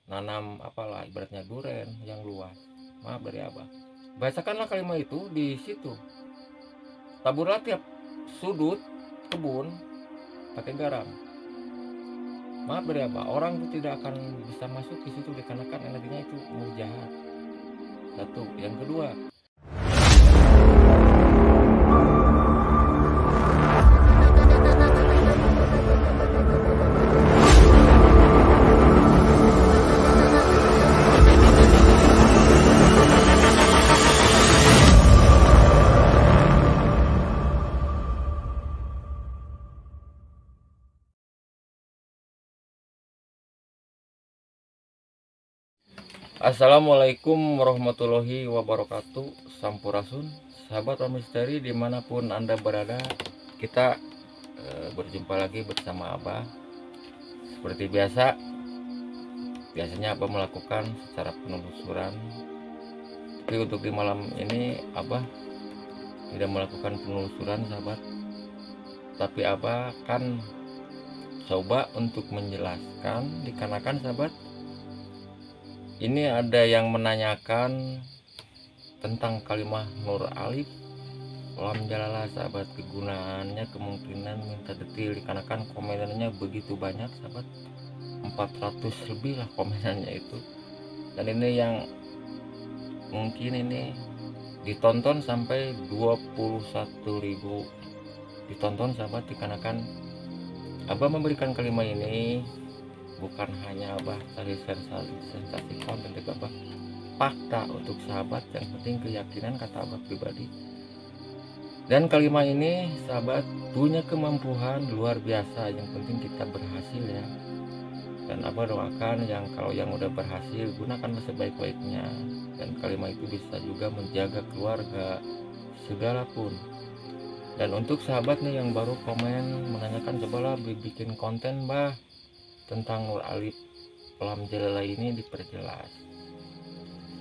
nanam apalah ibaratnya duren yang luas. Maaf dari abah, bacakanlah kalimat itu di situ, taburlah tiap sudut kebun pakai garam. Maaf dari abah, orang itu tidak akan bisa masuk ke situ dikarenakan energinya itu mau jahat. Satu, yang kedua, Assalamualaikum warahmatullahi wabarakatuh. Sampurasun, sahabat Om Misteri dimanapun Anda berada. Kita berjumpa lagi bersama Abah. Seperti biasanya Abah melakukan secara penelusuran. Tapi untuk di malam ini Abah tidak melakukan penelusuran, sahabat. Tapi Abah akan coba untuk menjelaskan, dikarenakan sahabat, ini ada yang menanyakan tentang kalimat Nur Alif Lam Jalalah, sahabat. Kegunaannya kemungkinan minta detail dikarenakan komenannya begitu banyak, sahabat. 400 lebih lah komenannya itu. Dan ini yang mungkin ini ditonton sampai 21.000 ditonton, sahabat, dikarenakan Abah memberikan kalimat ini bukan hanya Abah cari sensasi konten, tapi Abah fakta untuk sahabat. Yang penting keyakinan, kata Abah pribadi. Dan kalimat ini sahabat punya kemampuan luar biasa. Yang penting kita berhasil ya. Dan Abah doakan kalau yang udah berhasil, gunakanlah sebaik-baiknya. Dan kalimat itu bisa juga menjaga keluarga segala pun. Dan untuk sahabat nih yang baru komen menanyakan, cobalah bikin konten bah tentang Nur Alif Lam Jalalah ini diperjelas.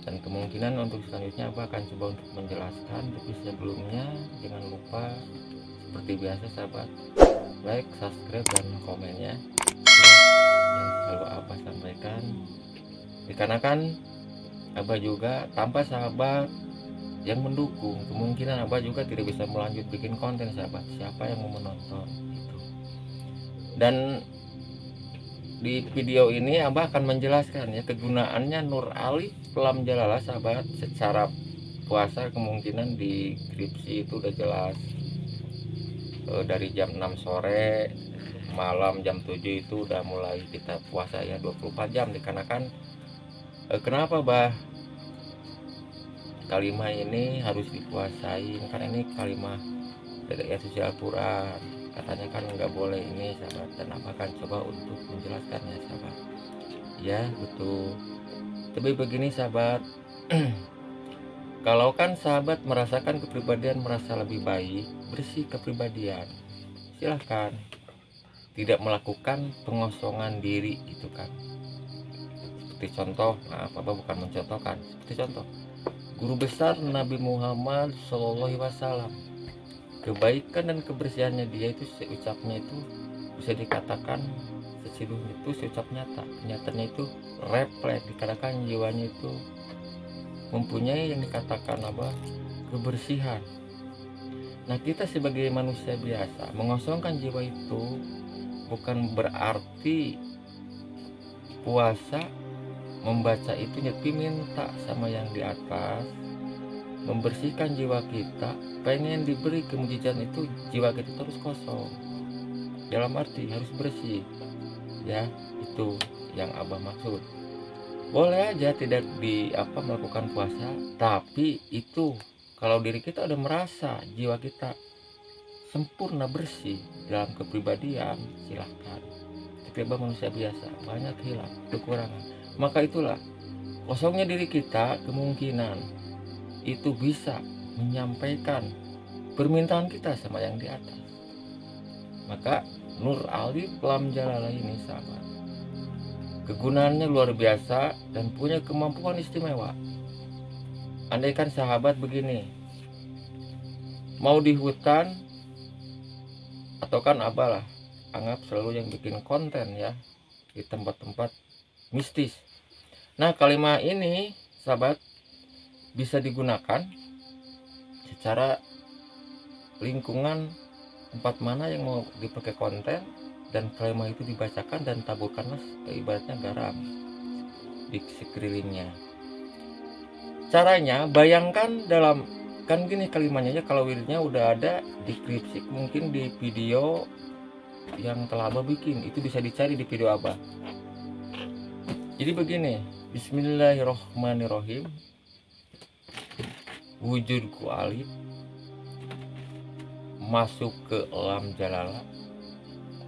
Dan kemungkinan untuk selanjutnya Abah akan coba untuk menjelaskan. Tapi sebelumnya jangan lupa seperti biasa sahabat, like, subscribe, dan komennya yang selalu Abah sampaikan. Dikarenakan Abah juga tanpa sahabat yang mendukung, kemungkinan Abah juga tidak bisa melanjut bikin konten, sahabat. Siapa yang mau menonton itu. Dan di video ini Abah akan menjelaskan ya kegunaannya Nur Alif Lam Jalalah, sahabat. Secara puasa kemungkinan di skripsi itu udah jelas, dari jam 6 sore malam jam 7 itu udah mulai kita puasa ya, 24 jam. Dikarenakan kenapa bah kalimat ini harus dipuasain, karena ini kalimat dari suci Al-Quran. Katanya kan nggak boleh ini, sahabat. Dan Abah akan coba untuk menjelaskannya, sahabat. Ya betul. Tapi begini sahabat, kalau kan sahabat merasakan kepribadian merasa lebih baik, bersih kepribadian, silahkan. Tidak melakukan pengosongan diri itu kan. Seperti contoh, maaf Abah bukan mencontohkan, seperti contoh guru besar Nabi Muhammad SAW, kebaikan dan kebersihannya dia itu seucapnya itu bisa dikatakan sesiluh itu seucap nyata. Nyatanya itu refleks, dikatakan jiwanya itu mempunyai yang dikatakan apa, kebersihan. Nah kita sebagai manusia biasa mengosongkan jiwa itu bukan berarti puasa membaca itu nyepi minta sama yang di atas membersihkan jiwa kita, pengen diberi kemujizatan itu jiwa kita terus kosong, dalam arti harus bersih ya. Itu yang Abah maksud. Boleh aja tidak melakukan puasa, tapi itu kalau diri kita udah merasa jiwa kita sempurna bersih dalam kepribadian, silahkan. Tapi Abah manusia biasa, banyak hilang kekurangan. Maka itulah kosongnya diri kita, kemungkinan itu bisa menyampaikan permintaan kita sama yang di atas. Maka Nur Alif Lam Jalalah ini sahabat, kegunaannya luar biasa dan punya kemampuan istimewa. Andaikan sahabat begini, mau di hutan atau kan Abah lah anggap selalu yang bikin konten ya di tempat-tempat mistis, Nah, kalimat ini sahabat bisa digunakan secara lingkungan tempat mana yang mau dipakai konten, dan kalimat itu dibacakan dan taburkanlah ibaratnya garam di sekelilingnya. Caranya bayangkan dalam, kan gini kalimatnya, kalau wiridnya udah ada di skripsi, mungkin di video yang telah Abah bikin itu bisa dicari di video Abah. Jadi begini, Bismillahirrohmanirrohim. Wujudku alif masuk ke alam jalala,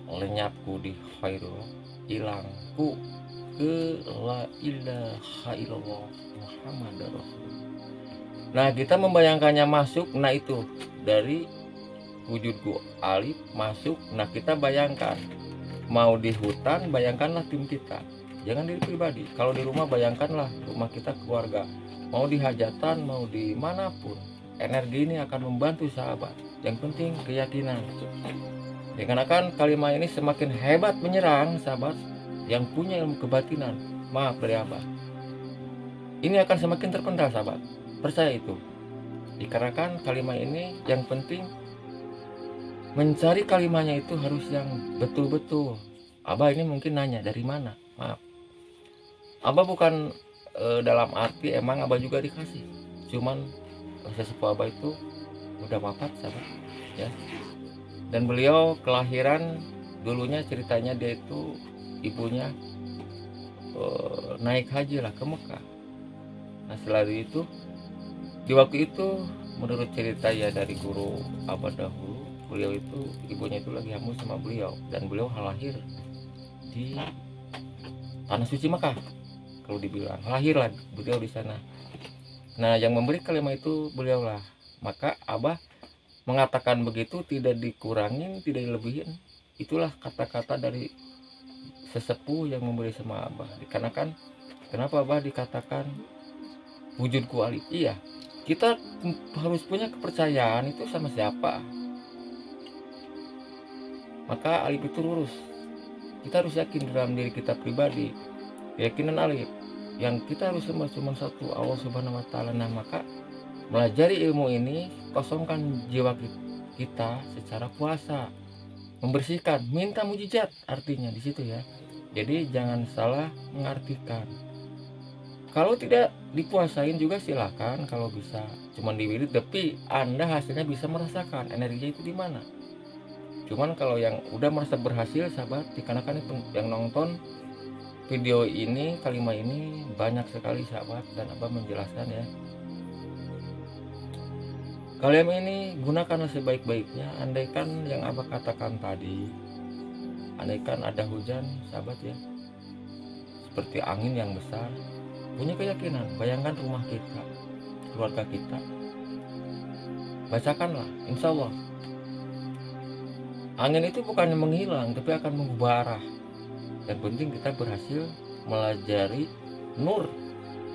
lenyapku di khairullah, ilangku ke la ilaha illallah Muhammadar Rasulullah. Nah, kita membayangkannya masuk, nah itu dari wujudku alif masuk. Nah, kita bayangkan mau di hutan, bayangkanlah tim kita, jangan diri pribadi. Kalau di rumah, bayangkanlah rumah kita, keluarga. Mau di hajatan, mau di manapun, energi ini akan membantu sahabat. Yang penting keyakinan. Dikarenakan kalimat ini semakin hebat menyerang sahabat yang punya ilmu kebatinan, maaf dari Abah, ini akan semakin terpendam sahabat. Percaya itu. Dikarenakan kalimat ini yang penting mencari kalimatnya itu harus yang betul-betul. Abah ini mungkin nanya dari mana, maaf. Abah bukan dalam arti emang Abah juga dikasih, cuman sesepuh Abah itu udah wafat sahabat ya. Dan beliau kelahiran dulunya, ceritanya dia itu ibunya naik haji lah ke Mekah. Nah, setelah itu di waktu itu menurut cerita ya dari guru Abah dahulu, beliau itu ibunya itu lagi hamil sama beliau, dan beliau lahir di tanah suci Mekah. Kalau dibilang lahirlah beliau di sana. Nah, yang memberi kalimat itu beliau lah. Maka Abah mengatakan begitu, tidak dikurangin, tidak dilebihin. Itulah kata-kata dari sesepuh yang memberi sama Abah. Dikarenakan kenapa Abah dikatakan wujudku alif? Iya, kita harus punya kepercayaan itu sama siapa. Maka alif itu lurus. Kita harus yakin dalam diri kita pribadi. Keyakinan alif yang kita harus sembah cuma satu, Allah Subhanahu wa Ta'ala. Nah, maka melajari ilmu ini, kosongkan jiwa kita secara puasa, membersihkan, minta mujizat artinya di situ ya. Jadi jangan salah mengartikan. Kalau tidak dipuasain juga silakan, kalau bisa cuman diwirid, tapi Anda hasilnya bisa merasakan energinya itu di mana. Cuman kalau yang udah merasa berhasil sahabat, dikarenakan yang nonton video ini, kalimat ini banyak sekali sahabat, dan Abah menjelaskan ya. Kalimat ini gunakanlah sebaik-baiknya. Andaikan yang Abah katakan tadi, andaikan ada hujan sahabat ya, seperti angin yang besar, punya keyakinan, bayangkan rumah kita, keluarga kita, bacakanlah, insya Allah angin itu bukannya menghilang, tapi akan mengubah arah. Yang penting kita berhasil melajari nur.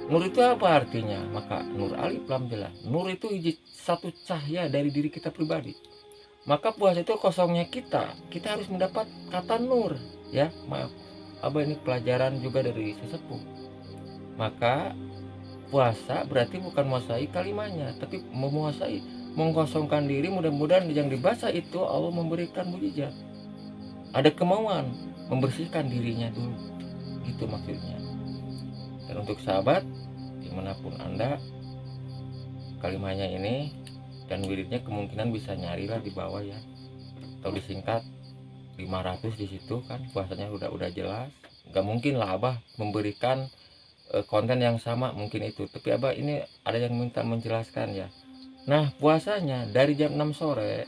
Nur itu apa artinya? Maka nur alif lam jelas. Nur itu satu cahaya dari diri kita pribadi. Maka puasa itu kosongnya kita harus mendapat kata nur ya. Maaf, Abah ini pelajaran juga dari sesepuh. Maka puasa berarti bukan menguasai kalimatnya, tapi menguasai, mengkosongkan diri. Mudah-mudahan yang dibaca itu Allah memberikan mujizat. Ada kemauan membersihkan dirinya dulu, gitu maksudnya. Dan untuk sahabat dimanapun Anda, kalimatnya ini dan wiridnya kemungkinan bisa nyarilah di bawah ya, atau disingkat 500 di situ kan, puasanya udah jelas. Gak mungkin lah Abah memberikan konten yang sama, mungkin itu, tapi Abah ini ada yang minta menjelaskan ya. Nah, puasanya dari jam 6 sore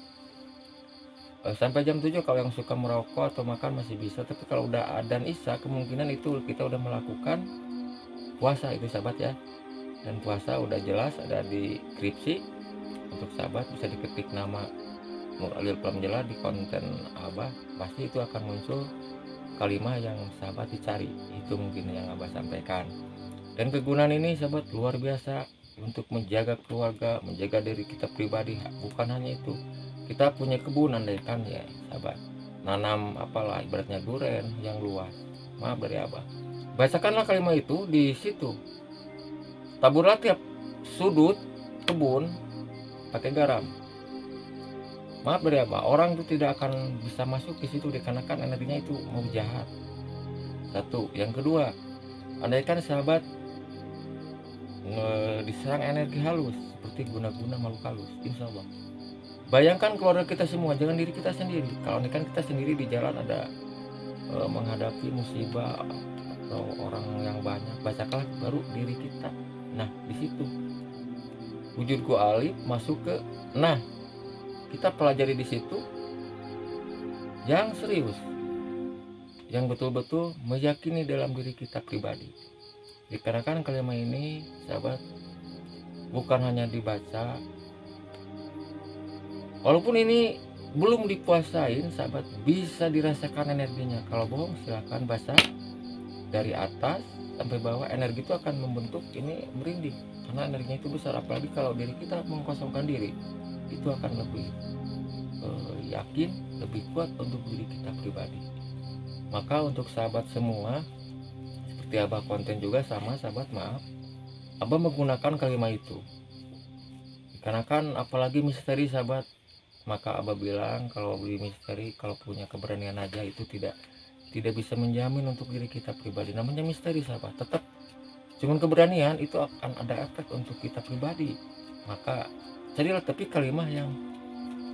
sampai jam 7 kalau yang suka merokok atau makan masih bisa, tapi kalau udah adzan isya kemungkinan itu kita udah melakukan puasa itu sahabat ya. Dan puasa udah jelas ada di skripsi. Untuk sahabat bisa diketik nama Nur Alif Lam Jela di konten Abah, pasti itu akan muncul kalimat yang sahabat dicari. Itu mungkin yang Abah sampaikan. Dan kegunaan ini sahabat luar biasa untuk menjaga keluarga, menjaga diri kita pribadi. Bukan hanya itu, kita punya kebun andaikan ya sahabat, nanam apalah ibaratnya duren yang luas, maaf dari Abah, bacakanlah kalimat itu di situ. Taburlah tiap sudut kebun pakai garam. Maaf dari apa? Orang itu tidak akan bisa masuk ke situ dikarenakan energinya itu mau jahat. Satu. Yang kedua, andaikan sahabat diserang energi halus seperti guna-guna makhluk halus, insya Allah. Bayangkan keluarga kita semua, jangan diri kita sendiri. Kalau andaikan kita sendiri di jalan ada menghadapi musibah atau orang yang banyak, bacakanlah baru diri kita. Nah, di situ wujudku alif masuk ke. Nah, kita pelajari di situ yang serius, yang betul-betul meyakini dalam diri kita pribadi. Dikarenakan kalimat ini, sahabat, bukan hanya dibaca. Walaupun ini belum dipuasain, sahabat, bisa dirasakan energinya. Kalau bohong silahkan baca dari atas sampai bawah, energi itu akan membentuk ini merinding karena energinya itu besar. Apalagi kalau diri kita mengkosongkan diri, itu akan lebih yakin, lebih kuat untuk diri kita pribadi. Maka untuk sahabat semua, seperti Abah konten juga sama sahabat, maaf, Abah menggunakan kalimat itu dikarenakan apalagi misteri sahabat. Maka Abah bilang kalau beli misteri, kalau punya keberanian aja itu tidak bisa menjamin untuk diri kita pribadi. Namanya misteri sahabat, tetap cuman keberanian itu akan ada efek untuk kita pribadi. Maka carilah tapi kalimat yang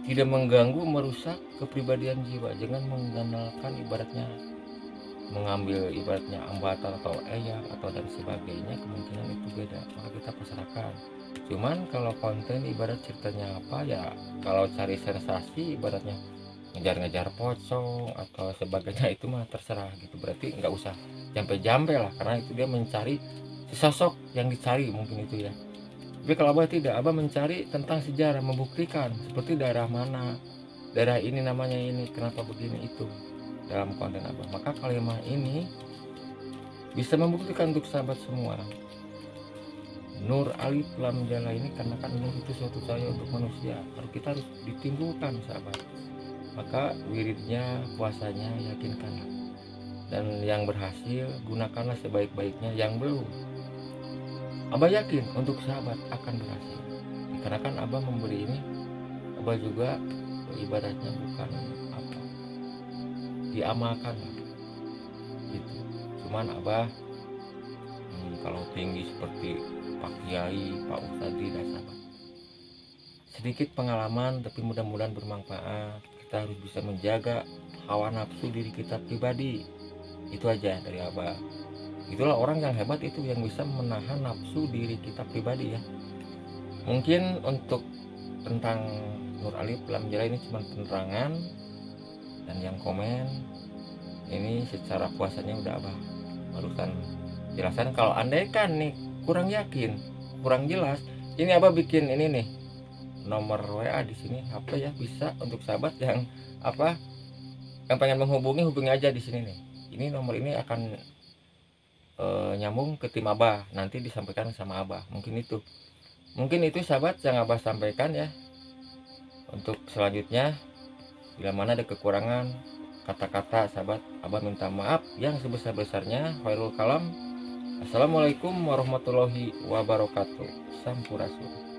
tidak mengganggu, merusak kepribadian jiwa. Jangan mengandalkan ibaratnya mengambil ibaratnya ambatan atau eyang atau dan sebagainya, kemungkinan itu beda, maka kita pasrahkan. Cuman kalau konten ibarat ceritanya apa ya, kalau cari sensasi ibaratnya ngejar-ngejar pocong atau sebagainya itu mah terserah gitu, berarti nggak usah jampe-jampe lah, karena itu dia mencari sosok yang dicari mungkin itu ya. Tapi kalau Abah tidak, Abah mencari tentang sejarah, membuktikan seperti daerah mana, daerah ini namanya ini, kenapa begini itu dalam konten Abah. Maka kalimat ini bisa membuktikan untuk sahabat semua, Nur Alif Lam Jalla ini, karena kan nur itu suatu cahaya untuk manusia, kita harus ditimbulkan sahabat. Maka wiridnya, puasanya yakinkanlah, dan yang berhasil gunakanlah sebaik-baiknya. Yang belum, Abah yakin untuk sahabat akan berhasil, karena kan Abah memberi ini, Abah juga ibaratnya bukan apa diamalkan gitu. Cuman Abah kalau tinggi seperti Pak Kiai, Pak Ustadz dan sahabat, sedikit pengalaman tapi mudah-mudahan bermanfaat. Kita harus bisa menjaga hawa nafsu diri kita pribadi. Itu aja dari Abah. Itulah orang yang hebat, itu yang bisa menahan nafsu diri kita pribadi ya. Mungkin untuk tentang Nur Alif Lam Jalla ini cuma penerangan, dan yang komen ini secara puasanya udah Abah barusan jelasan. Kalau andaikan nih kurang yakin, kurang jelas, ini Abah bikin ini nih nomor WA di sini HP ya, bisa untuk sahabat yang apa yang pengen menghubungi, hubungi aja di sini nih. Ini nomor ini akan nyambung ke tim Abah, nanti disampaikan sama Abah. Mungkin itu sahabat yang Abah sampaikan ya. Untuk selanjutnya, bila mana ada kekurangan kata-kata sahabat, Abah minta maaf yang sebesar-besarnya. Khairul kalam. Assalamualaikum warahmatullahi wabarakatuh. Sampurasun.